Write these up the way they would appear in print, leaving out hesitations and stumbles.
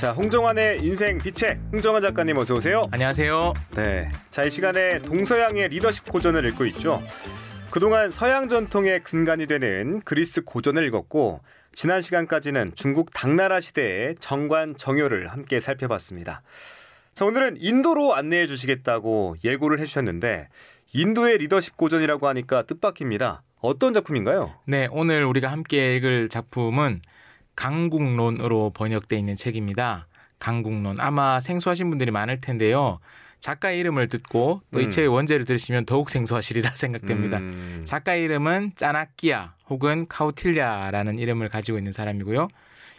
자, 홍정환의 인생 비책, 홍정환 작가님 어서 오세요. 안녕하세요. 네, 자, 이 시간에 동서양의 리더십 고전을 읽고 있죠. 그동안 서양 전통의 근간이 되는 그리스 고전을 읽었고, 지난 시간까지는 중국 당나라 시대의 정관 정효를 함께 살펴봤습니다. 자, 오늘은 인도로 안내해 주시겠다고 예고를 해주셨는데, 인도의 리더십 고전이라고 하니까 뜻밖입니다. 어떤 작품인가요? 네, 오늘 우리가 함께 읽을 작품은 강국론으로 번역되어 있는 책입니다. 강국론. 아마 생소하신 분들이 많을 텐데요. 작가의 이름을 듣고 또 이 책의 원제를 들으시면 더욱 생소하시리라 생각됩니다. 작가의 이름은 짜나키아 혹은 카우틸랴라는 이름을 가지고 있는 사람이고요.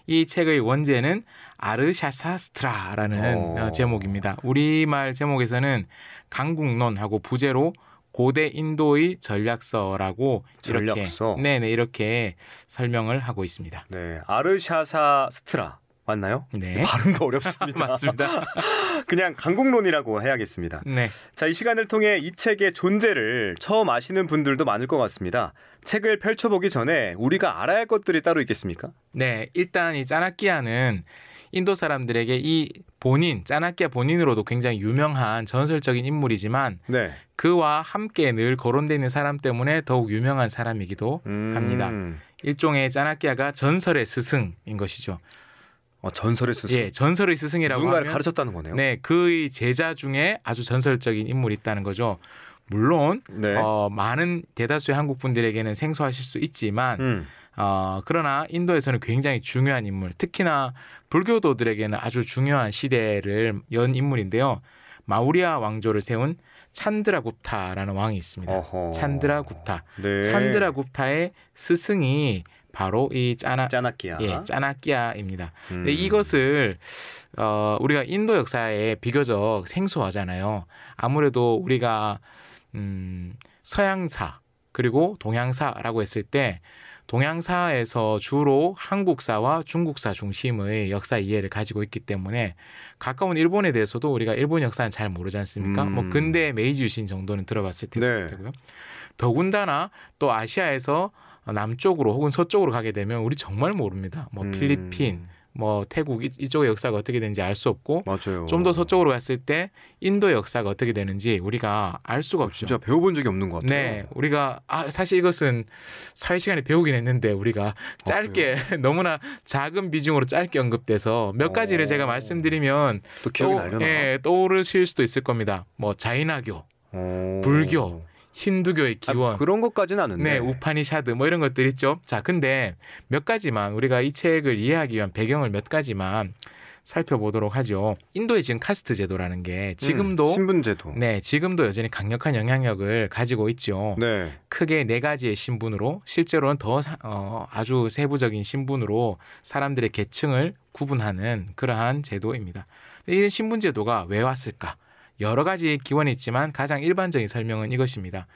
이 책의 원제는 아르샤사스트라라는 제목입니다. 우리말 제목에서는 강국론하고 부제로 고대 인도의 전략서라고 전략서. 이렇게 설명을 하고 있습니다. 네, 아르샤사스트라 맞나요? 네. 발음도 어렵습니다. 맞습니다. 그냥 강국론이라고 해야겠습니다. 네. 자, 이 시간을 통해 이 책의 존재를 처음 아시는 분들도 많을 것 같습니다. 책을 펼쳐보기 전에 우리가 알아야 할 것들이 따로 있겠습니까? 네, 일단 이 짜나키아는 인도 사람들에게 이 짜나키아 본인으로도 굉장히 유명한 전설적인 인물이지만 네. 그와 함께 늘 거론되어 있는 사람 때문에 더욱 유명한 사람이기도 합니다. 일종의 짜나키아가 전설의 스승인 것이죠. 전설의 스승. 예, 전설의 스승이라고 누군가를 하면 가르쳤다는 거네요. 네, 그의 제자 중에 아주 전설적인 인물이 있다는 거죠. 물론 네. 많은 대다수의 한국 분들에게는 생소하실 수 있지만 그러나 인도에서는 굉장히 중요한 인물, 특히나 불교도들에게는 아주 중요한 시대를 연 인물인데요. 마우리아 왕조를 세운 찬드라굽타라는 왕이 있습니다. 어허. 찬드라굽타. 네. 찬드라굽타의 스승이 바로 이 짜나키아. 예, 짜나키아입니다. 근데 이것을 우리가 인도 역사에 비교적 생소하잖아요. 아무래도 우리가 서양사 그리고 동양사라고 했을 때 동양사에서 주로 한국사와 중국사 중심의 역사 이해를 가지고 있기 때문에 가까운 일본에 대해서도 우리가 일본 역사는 잘 모르지 않습니까? 뭐 근대 메이지 유신 정도는 들어봤을 테고요. 네. 더군다나 또 아시아에서 남쪽으로 혹은 서쪽으로 가게 되면 우리 정말 모릅니다. 뭐 필리핀, 뭐 태국 이쪽의 역사가 어떻게 되는지 알 수 없고 맞아요. 좀 더 서쪽으로 갔을 때 인도 역사가 어떻게 되는지 우리가 알 수가 없죠. 진짜 배워본 적이 없는 것 같아요. 네, 우리가 사실 이것은 사회 시간에 배우긴 했는데 우리가 짧게 너무나 작은 비중으로 짧게 언급돼서 몇 가지를 제가 말씀드리면 또 기억이 나려나? 예, 떠오르실 수도 있을 겁니다. 뭐 자이나교, 불교, 힌두교의 기원. 그런 것까지는 아는데. 네, 우파니샤드 뭐 이런 것들 있죠. 자, 근데 몇 가지만 우리가 이 책을 이해하기 위한 배경을 몇 가지만 살펴보도록 하죠. 인도의 지금 카스트 제도라는 게 지금도 신분제도. 네, 지금도 여전히 강력한 영향력을 가지고 있죠. 네. 크게 4가지의 신분으로 실제로는 더 아주 세부적인 신분으로 사람들의 계층을 구분하는 그러한 제도입니다. 이 신분 제도가 왜 왔을까? 여러 가지 기원이 있지만 가장 일반적인 설명은 이것입니다.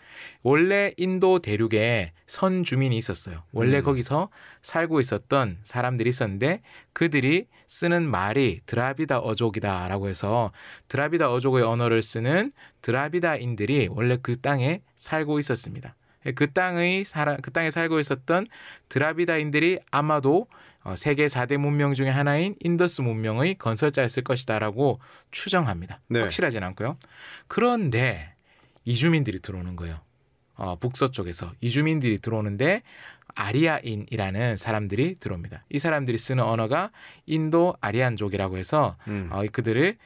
원래 인도 대륙에 선주민이 있었어요. 원래 거기서 살고 있었던 사람들이 있었는데 그들이 쓰는 말이 드라비다 어족이다라고 해서 드라비다 어족의 언어를 쓰는 드라비다인들이 원래 그 땅에 살고 있었습니다. 그 땅에 살고 있었던 드라비다인들이 아마도 세계 4대 문명 중에 하나인 인더스 문명의 건설자였을 것이다라고 추정합니다. 네. 확실하진 않고요. 그런데 이주민들이 들어오는 거예요. 북서쪽에서 이주민들이 들어오는데 아리아인이라는 사람들이 들어옵니다. 이 사람들이 쓰는 언어가 인도 아리안족이라고 해서 그들을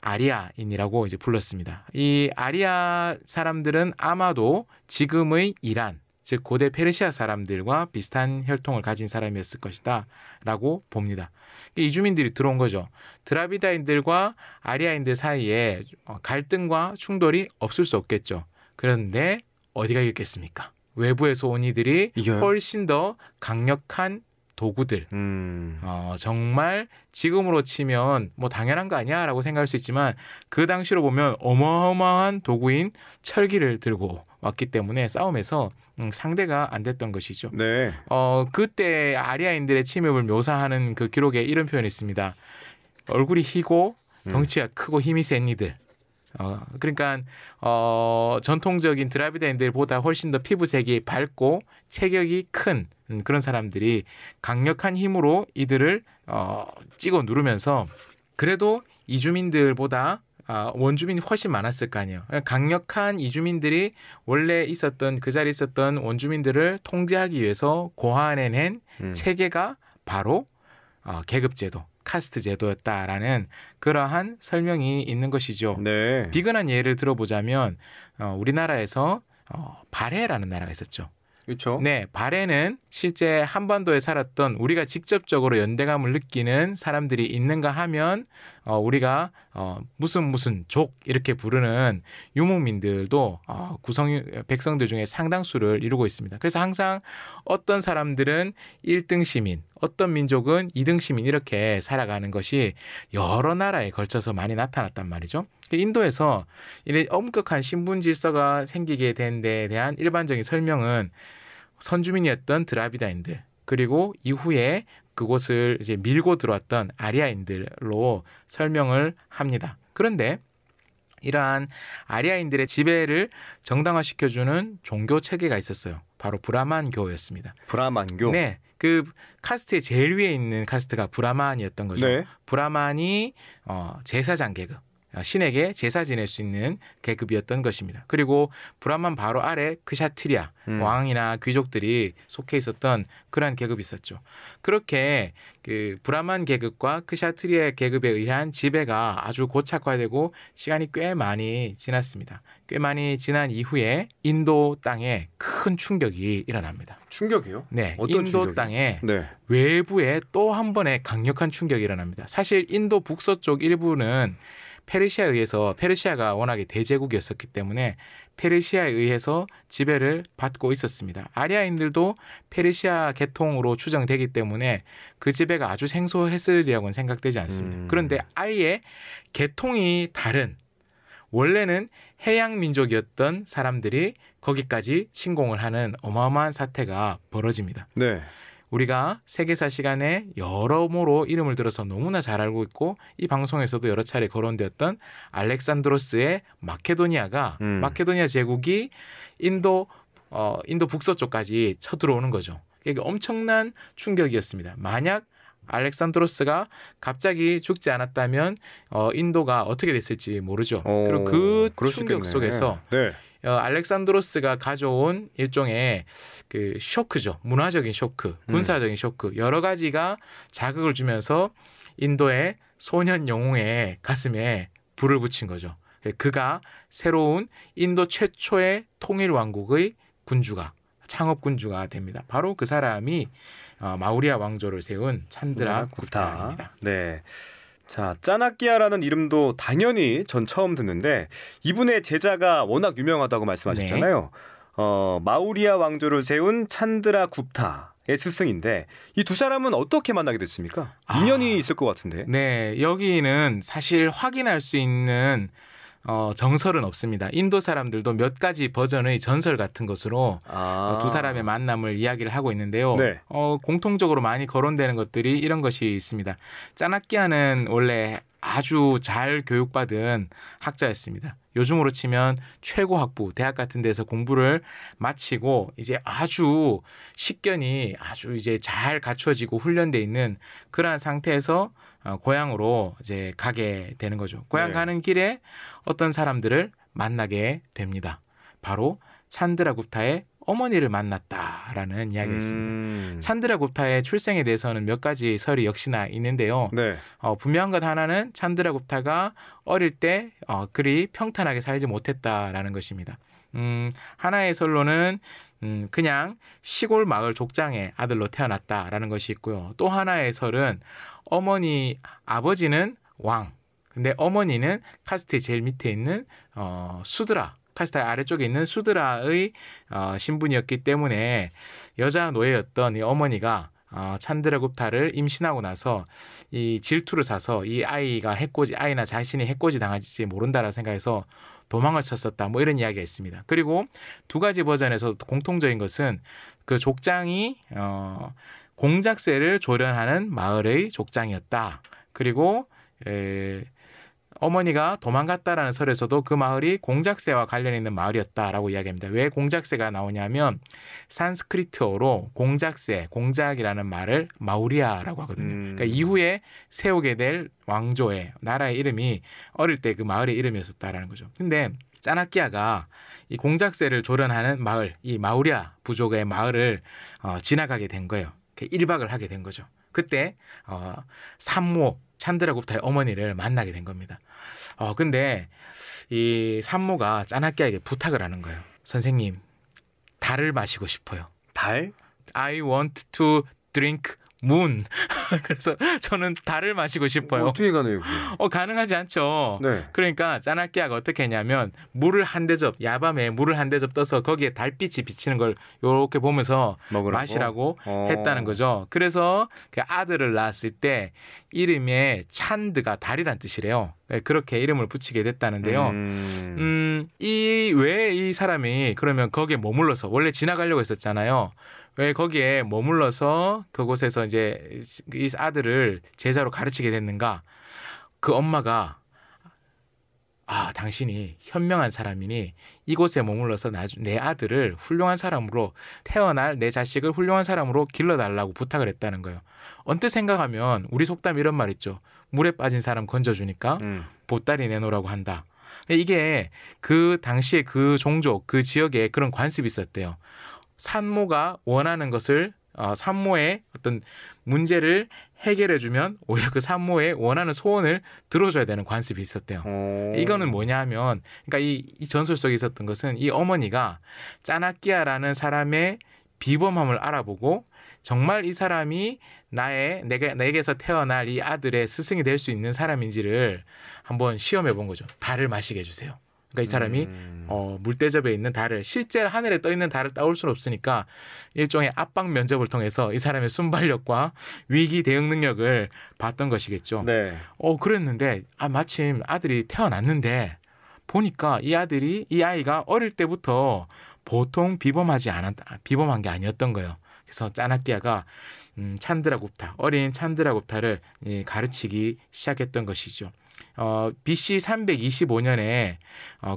아리아인이라고 이제 불렀습니다. 이 아리아 사람들은 아마도 지금의 이란, 즉 고대 페르시아 사람들과 비슷한 혈통을 가진 사람이었을 것이다 라고 봅니다. 이주민들이 들어온 거죠. 드라비다인들과 아리아인들 사이에 갈등과 충돌이 없을 수 없겠죠. 그런데 어디가 이겼겠습니까? 외부에서 온 이들이 훨씬 더 강력한 도구들, 정말 지금으로 치면 뭐 당연한 거 아니야 라고 생각할 수 있지만 그 당시로 보면 어마어마한 도구인 철기를 들고 왔기 때문에 싸움에서 상대가 안 됐던 것이죠. 네. 그때 아리아인들의 침입을 묘사하는 그 기록에 이런 표현이 있습니다. 얼굴이 희고 덩치가 크고 힘이 센 이들. 그러니까 전통적인 드라비다인들보다 훨씬 더 피부색이 밝고 체격이 큰 그런 사람들이 강력한 힘으로 이들을 찍어 누르면서 그래도 이주민들보다 원주민이 훨씬 많았을 거 아니에요. 강력한 이주민들이 원래 있었던 그 자리에 있었던 원주민들을 통제하기 위해서 고안해낸 체계가 바로 계급제도, 카스트 제도였다라는 그러한 설명이 있는 것이죠. 네. 비근한 예를 들어보자면 우리나라에서 발해라는 나라가 있었죠. 그렇죠. 네, 발해는 실제 한반도에 살았던 우리가 직접적으로 연대감을 느끼는 사람들이 있는가 하면 우리가 무슨 족 이렇게 부르는 유목민들도 백성들 중에 상당수를 이루고 있습니다. 그래서 항상 어떤 사람들은 1등 시민, 어떤 민족은 2등 시민 이렇게 살아가는 것이 여러 나라에 걸쳐서 많이 나타났단 말이죠. 인도에서 이런 엄격한 신분 질서가 생기게 된 데에 대한 일반적인 설명은 선주민이었던 드라비다인들 그리고 이후에 그곳을 이제 밀고 들어왔던 아리아인들로 설명을 합니다. 그런데 이러한 아리아인들의 지배를 정당화시켜주는 종교 체계가 있었어요. 바로 브라만교였습니다. 브라만교. 네, 그 카스트의 제일 위에 있는 카스트가 브라만이었던 거죠. 네. 브라만이 제사장 계급. 신에게 제사 지낼 수 있는 계급이었던 것입니다. 그리고 브라만 바로 아래 크샤트리아 왕이나 귀족들이 속해 있었던 그러한 계급이 있었죠. 그렇게 그 브라만 계급과 크샤트리아 계급에 의한 지배가 아주 고착화되고 시간이 꽤 많이 지났습니다. 꽤 많이 지난 이후에 인도 땅에 큰 충격이 일어납니다. 충격이요? 네, 어떤 인도 충격이요? 땅에 네. 외부에 또 한 번의 강력한 충격이 일어납니다. 사실 인도 북서쪽 일부는 페르시아에 의해서 페르시아가 워낙에 대제국이었었기 때문에 페르시아에 의해서 지배를 받고 있었습니다. 아리아인들도 페르시아 계통으로 추정되기 때문에 그 지배가 아주 생소했으리라고는 생각되지 않습니다. 그런데 아예 계통이 다른 원래는 해양 민족이었던 사람들이 거기까지 침공을 하는 어마어마한 사태가 벌어집니다. 네. 우리가 세계사 시간에 여러모로 이름을 들어서 너무나 잘 알고 있고 이 방송에서도 여러 차례 거론되었던 알렉산드로스의 마케도니아가 마케도니아 제국이 인도 북서쪽까지 쳐들어오는 거죠. 이게 엄청난 충격이었습니다. 만약 알렉산드로스가 갑자기 죽지 않았다면 인도가 어떻게 됐을지 모르죠. 그리고 그 충격 속에서 네. 알렉산드로스가 가져온 일종의 그 쇼크죠. 문화적인 쇼크, 군사적인 쇼크 여러 가지가 자극을 주면서 인도의 소년 영웅의 가슴에 불을 붙인 거죠. 그가 새로운 인도 최초의 통일 왕국의 군주가 창업 군주가 됩니다. 바로 그 사람이 마우리아 왕조를 세운 찬드라 굽타입니다. 네. 자, 짜나키아라는 이름도 당연히 전 처음 듣는데 이분의 제자가 워낙 유명하다고 말씀하셨잖아요. 마우리아 왕조를 세운 찬드라 굽타의 스승인데 이 두 사람은 어떻게 만나게 됐습니까? 인연이 있을 것 같은데. 네, 여기는 사실 확인할 수 있는 정설은 없습니다. 인도 사람들도 몇 가지 버전의 전설 같은 것으로 두 사람의 만남을 이야기를 하고 있는데요. 네. 공통적으로 많이 거론되는 것들이 이런 것이 있습니다. 짜나키아는 원래 아주 잘 교육받은 학자였습니다. 요즘으로 치면 최고 학부, 대학 같은 데서 공부를 마치고 이제 아주 식견이 아주 이제 잘 갖춰지고 훈련돼 있는 그러한 상태에서 고향으로 이제 가게 되는 거죠. 고향 네. 가는 길에 어떤 사람들을 만나게 됩니다. 바로 찬드라 굽타의 어머니를 만났다라는 이야기가 있습니다. 찬드라 굽타의 출생에 대해서는 몇 가지 설이 역시나 있는데요. 네. 분명한 것 하나는 찬드라 굽타가 어릴 때 그리 평탄하게 살지 못했다라는 것입니다. 하나의 설로는 그냥 시골 마을 족장의 아들로 태어났다라는 것이 있고요. 또 하나의 설은 아버지는 왕, 근데 어머니는 카스트의 제일 밑에 있는 수드라, 카스트 아래쪽에 있는 수드라의 신분이었기 때문에 여자 노예였던 이 어머니가 찬드라 굽타를 임신하고 나서 이 질투를 사서 이 아이나 자신이 해코지 당할지 모른다라고 생각해서 도망을 쳤었다. 뭐 이런 이야기가 있습니다. 그리고 두 가지 버전에서 공통적인 것은 그 족장이 공작새를 조련하는 마을의 족장이었다. 그리고 어머니가 도망갔다라는 설에서도 그 마을이 공작새와 관련 있는 마을이었다라고 이야기합니다. 왜 공작새가 나오냐면 산스크리트어로 공작새, 공작이라는 말을 마우리아라고 하거든요. 그러니까 이후에 세우게 될 왕조의 나라의 이름이 어릴 때 그 마을의 이름이었다라는 거죠. 근데 짜나키아가 이 공작새를 조련하는 마을, 이 마우리아 부족의 마을을 지나가게 된 거예요. 1박을 하게 된 거죠. 그때 산모 찬드라굽타의 어머니를 만나게 된 겁니다. 근데 이 산모가 짜나키아에게 부탁을 하는 거예요. 선생님, 달을 마시고 싶어요. 달? I want to drink moon. 그래서 저는 달을 마시고 싶어요. 어떻게 가네요? 가능하지 않죠. 네. 그러니까 짜나키아가 어떻게 했냐면 물을 한 대접, 야밤에 물을 한 대접 떠서 거기에 달빛이 비치는 걸 이렇게 보면서 먹으라고? 마시라고 했다는 거죠. 그래서 그 아들을 낳았을 때 이름에 찬드가 달이란 뜻이래요. 그렇게 이름을 붙이게 됐다는데요. 왜 이 사람이 그러면 거기에 머물러서 원래 지나가려고 했었잖아요. 왜 거기에 머물러서 그곳에서 이제 이 아들을 제자로 가르치게 됐는가? 그 엄마가 당신이 현명한 사람이니 이곳에 머물러서 내 아들을 훌륭한 사람으로 태어날 내 자식을 훌륭한 사람으로 길러달라고 부탁을 했다는 거예요. 언뜻 생각하면 우리 속담 이런 말 있죠. 물에 빠진 사람 건져주니까 보따리 내놓으라고 한다. 이게 그 당시에 그 종족, 그 지역에 그런 관습이 있었대요. 산모가 원하는 것을 산모의 어떤 문제를 해결해주면 오히려 그 산모의 원하는 소원을 들어줘야 되는 관습이 있었대요. 이거는 뭐냐 하면, 그러니까 이 전설 속에 있었던 것은 이 어머니가 짜나키아라는 사람의 비범함을 알아보고 정말 이 사람이 내게서 태어날 이 아들의 스승이 될 수 있는 사람인지를 한번 시험해 본 거죠. 달을 마시게 해주세요. 그러니까 이 사람이 물대접에 있는 달을, 실제 하늘에 떠 있는 달을 따올 수는 없으니까 일종의 압박 면접을 통해서 이 사람의 순발력과 위기 대응 능력을 봤던 것이겠죠. 네. 그랬는데 마침 아들이 태어났는데 보니까 이 아이가 어릴 때부터 보통 비범한 게 아니었던 거예요. 그래서 짜나키아가 찬드라굽타, 어린 찬드라굽타를 가르치기 시작했던 것이죠. BC 325년에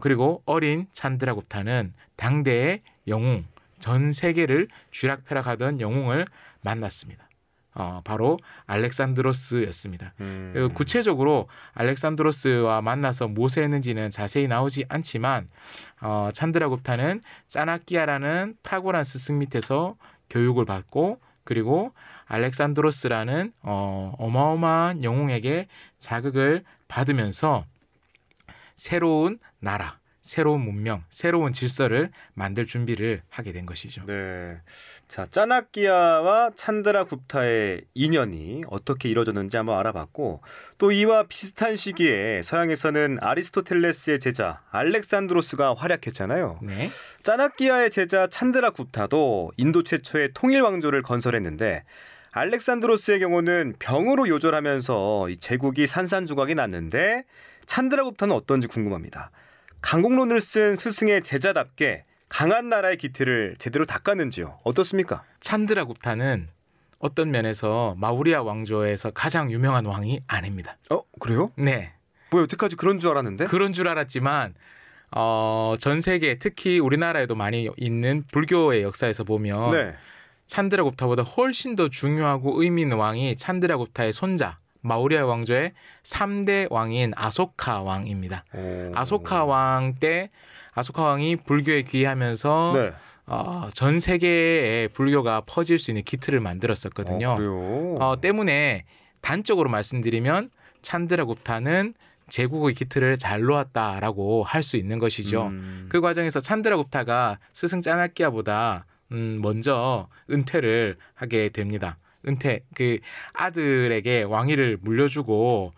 그리고 어린 찬드라굽타는 당대의 영웅, 전 세계를 쥐락펴락하던 영웅을 만났습니다. 바로 알렉산드로스였습니다. 구체적으로 알렉산드로스와 만나서 무엇을 했는지는 자세히 나오지 않지만 찬드라굽타는 짜나키아라는 탁월한 스승 밑에서 교육을 받고 그리고 알렉산드로스라는 어마어마한 영웅에게 자극을 받으면서 새로운 나라, 새로운 문명, 새로운 질서를 만들 준비를 하게 된 것이죠. 네. 자, 짜나키아와 찬드라굽타의 인연이 어떻게 이루어졌는지 한번 알아봤고, 또 이와 비슷한 시기에 서양에서는 아리스토텔레스의 제자 알렉산드로스가 활약했잖아요. 네. 짜나키아의 제자 찬드라굽타도 인도 최초의 통일 왕조를 건설했는데 알렉산드로스의 경우는 병으로 요절하면서 이 제국이 산산조각이 났는데 찬드라굽타는 어떤지 궁금합니다. 강공론을 쓴 스승의 제자답게 강한 나라의 기틀을 제대로 닦았는지요? 어떻습니까? 찬드라굽타는 어떤 면에서 마우리아 왕조에서 가장 유명한 왕이 아닙니다. 그래요? 네. 뭐야, 여태까지 그런 줄 알았는데? 그런 줄 알았지만 전 세계 특히 우리나라에도 많이 있는 불교의 역사에서 보면 네. 찬드라굽타보다 훨씬 더 중요하고 의미 있는 왕이 찬드라굽타의 손자 마우리아 왕조의 3대 왕인 아소카 왕입니다. 아소카 왕 때 아소카 왕이 불교에 귀의하면서 네. 전 세계에 불교가 퍼질 수 있는 기틀을 만들었었거든요. 그래요? 때문에 단적으로 말씀드리면 찬드라굽타는 제국의 기틀을 잘 놓았다라고 할 수 있는 것이죠. 그 과정에서 찬드라굽타가 스승 짜나키아보다 먼저 은퇴를 하게 됩니다. 그 아들에게 왕위를 물려주고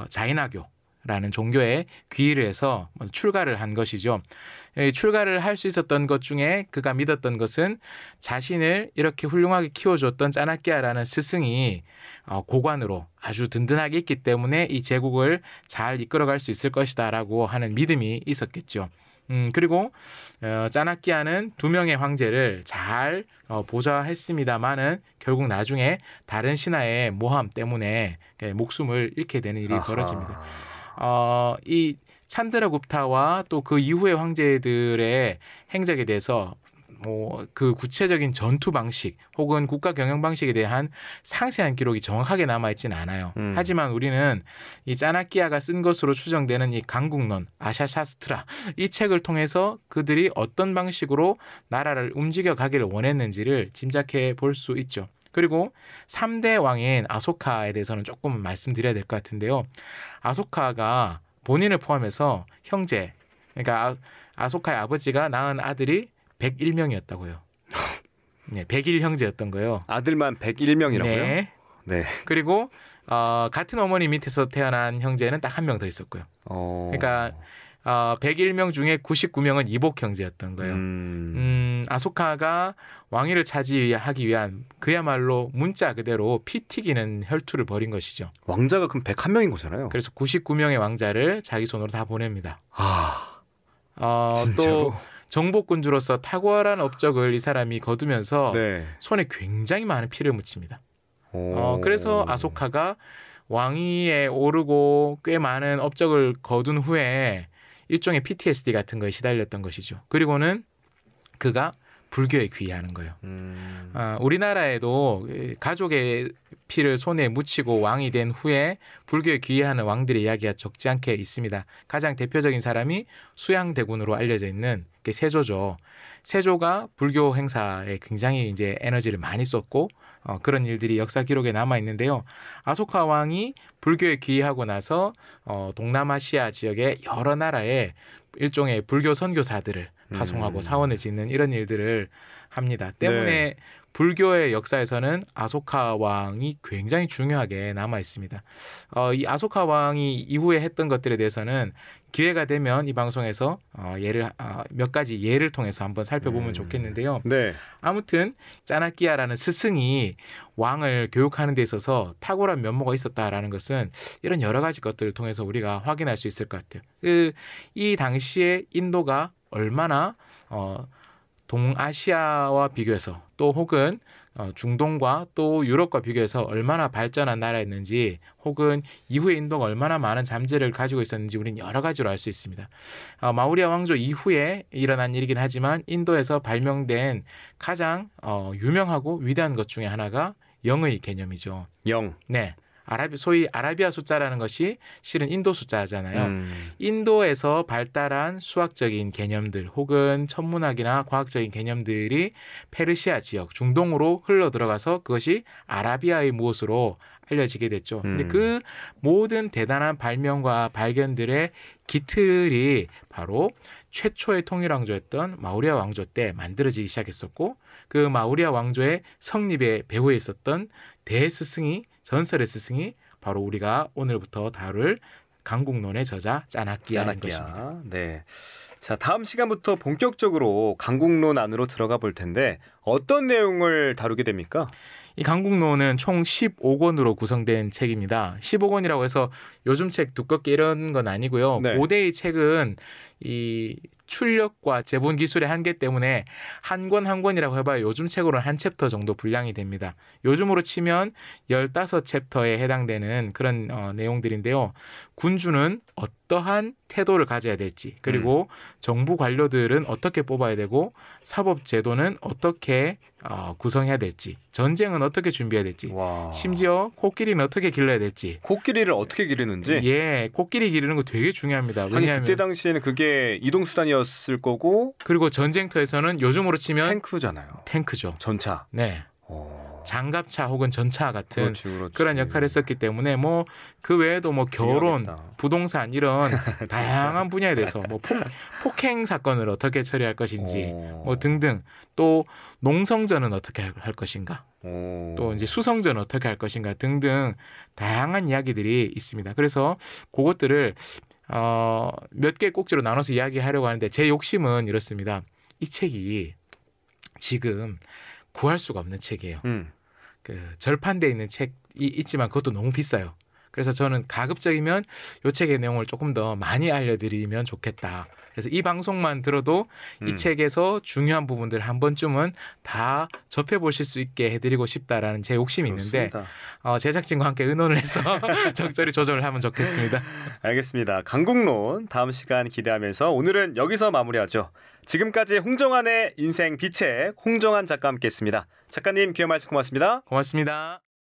자이나교라는 종교에 귀의를 해서 출가를 한 것이죠. 출가를 할 수 있었던 것 중에 그가 믿었던 것은 자신을 이렇게 훌륭하게 키워줬던 짜나키아라는 스승이 고관으로 아주 든든하게 있기 때문에 이 제국을 잘 이끌어갈 수 있을 것이다라고 하는 믿음이 있었겠죠. 그리고 짜나키아는 2명의 황제를 잘 보좌했습니다마는 결국 나중에 다른 신하의 모함 때문에 목숨을 잃게 되는 일이 벌어집니다. 이 찬드라굽타와 또 그 이후의 황제들의 행적에 대해서 뭐 그 구체적인 전투 방식 혹은 국가 경영 방식에 대한 상세한 기록이 정확하게 남아 있지는 않아요. 하지만 우리는 이 짜나키아가 쓴 것으로 추정되는 이 강국론 아샤샤스트라 이 책을 통해서 그들이 어떤 방식으로 나라를 움직여 가기를 원했는지를 짐작해 볼 수 있죠. 그리고 3대 왕인 아소카에 대해서는 조금 말씀드려야 될 것 같은데요. 아소카가 본인을 포함해서 형제, 그러니까 아소카의 아버지가 낳은 아들이 101명이었다고요. 네, 101 형제였던 거예요. 아들만 101명이라고요? 네. 네. 그리고 같은 어머니 밑에서 태어난 형제는 딱 한 명 더 있었고요. 그러니까 101명 중에 99명은 이복 형제였던 거예요. 아소카가 왕위를 차지하기 위한 그야말로 문자 그대로 피 튀기는 혈투를 벌인 것이죠. 왕자가 그럼 101명인 거잖아요. 그래서 99명의 왕자를 자기 손으로 다 보냅니다. 진짜로? 또 정복군주로서 탁월한 업적을 이 사람이 거두면서 네. 손에 굉장히 많은 피를 묻힙니다. 그래서 아소카가 왕위에 오르고 꽤 많은 업적을 거둔 후에 일종의 PTSD 같은 거에 시달렸던 것이죠. 그리고는 그가 불교에 귀의하는 거예요. 우리나라에도 가족의 피를 손에 묻히고 왕이 된 후에 불교에 귀의하는 왕들의 이야기가 적지 않게 있습니다. 가장 대표적인 사람이 수양대군으로 알려져 있는 게 세조죠. 세조가 불교 행사에 굉장히 이제 에너지를 많이 썼고 그런 일들이 역사 기록에 남아 있는데요. 아소카 왕이 불교에 귀의하고 나서 동남아시아 지역의 여러 나라에 일종의 불교 선교사들을 파송하고 사원을 짓는 이런 일들을 합니다. 때문에 불교의 역사에서는 아소카 왕이 굉장히 중요하게 남아 있습니다. 이 아소카 왕이 이후에 했던 것들에 대해서는 기회가 되면 이 방송에서 몇 가지 예를 통해서 한번 살펴보면 좋겠는데요. 네. 아무튼 짜나키아라는 스승이 왕을 교육하는 데 있어서 탁월한 면모가 있었다라는 것은 이런 여러 가지 것들을 통해서 우리가 확인할 수 있을 것 같아요. 이 당시에 인도가 얼마나 동아시아와 비교해서 또 혹은 중동과 또 유럽과 비교해서 얼마나 발전한 나라였는지 혹은 이후에 인도가 얼마나 많은 잠재를 가지고 있었는지 우리는 여러 가지로 알 수 있습니다. 마우리아 왕조 이후에 일어난 일이긴 하지만 인도에서 발명된 가장 유명하고 위대한 것 중에 하나가 영의 개념이죠. 영. 네. 소위 아라비아 숫자라는 것이 실은 인도 숫자잖아요. 인도에서 발달한 수학적인 개념들 혹은 천문학이나 과학적인 개념들이 페르시아 지역, 중동으로 흘러 들어가서 그것이 아라비아의 무엇으로 알려지게 됐죠. 근데 그 모든 대단한 발명과 발견들의 기틀이 바로 최초의 통일왕조였던 마우리아 왕조 때 만들어지기 시작했었고 그 마우리아 왕조의 성립의 배후에 있었던 대스승이 전설의 스승이 바로 우리가 오늘부터 다룰 강국론의 저자 짜나키아인 것입니다. 네. 자, 다음 시간부터 본격적으로 강국론 안으로 들어가 볼 텐데 어떤 내용을 다루게 됩니까? 이 강국론은 총 15권으로 구성된 책입니다. 15권이라고 해서 요즘 책 두껍게 이런 건 아니고요. 네. 고대의 책은 이 출력과 제본 기술의 한계 때문에 한 권 한 권이라고 해봐야 요즘 책으로는 한 챕터 정도 분량이 됩니다. 요즘으로 치면 15챕터에 해당되는 그런 내용들인데요. 군주는 어떠한 태도를 가져야 될지 그리고 정부 관료들은 어떻게 뽑아야 되고 사법제도는 어떻게 구성해야 될지 전쟁은 어떻게 준비해야 될지 와. 심지어 코끼리는 어떻게 길러야 될지 코끼리를 어떻게 기르는지 예, 코끼리 기르는 거 되게 중요합니다. 왜냐하면 그때 당시에는 그게 이동수단이었을 거고 그리고 전쟁터에서는 요즘으로 치면 탱크잖아요. 탱크죠. 전차. 네. 장갑차 혹은 전차 같은 그렇지. 그런 역할을 했었기 때문에 뭐 그 외에도 뭐 결혼, 중요하겠다. 부동산 이런 다양한 분야에 대해서 뭐 폭행 사건을 어떻게 처리할 것인지 뭐 등등 또 농성전은 어떻게 할 것인가 또 이제 수성전은 어떻게 할 것인가 등등 다양한 이야기들이 있습니다. 그래서 그것들을 몇 개 꼭지로 나눠서 이야기하려고 하는데 제 욕심은 이렇습니다. 이 책이 지금 구할 수가 없는 책이에요. 그 절판돼 있는 책이 있지만 그것도 너무 비싸요. 그래서 저는 가급적이면 이 책의 내용을 조금 더 많이 알려드리면 좋겠다. 그래서 이 방송만 들어도 이 책에서 중요한 부분들 한 번쯤은 다 접해보실 수 있게 해드리고 싶다라는 제 욕심이 있는데 제작진과 함께 의논을 해서 적절히 조정을 하면 좋겠습니다. 알겠습니다. 강국론 다음 시간 기대하면서 오늘은 여기서 마무리하죠. 지금까지 홍정한의 인생 비책 홍정한 작가와 함께했습니다. 작가님 귀한 말씀 고맙습니다. 고맙습니다.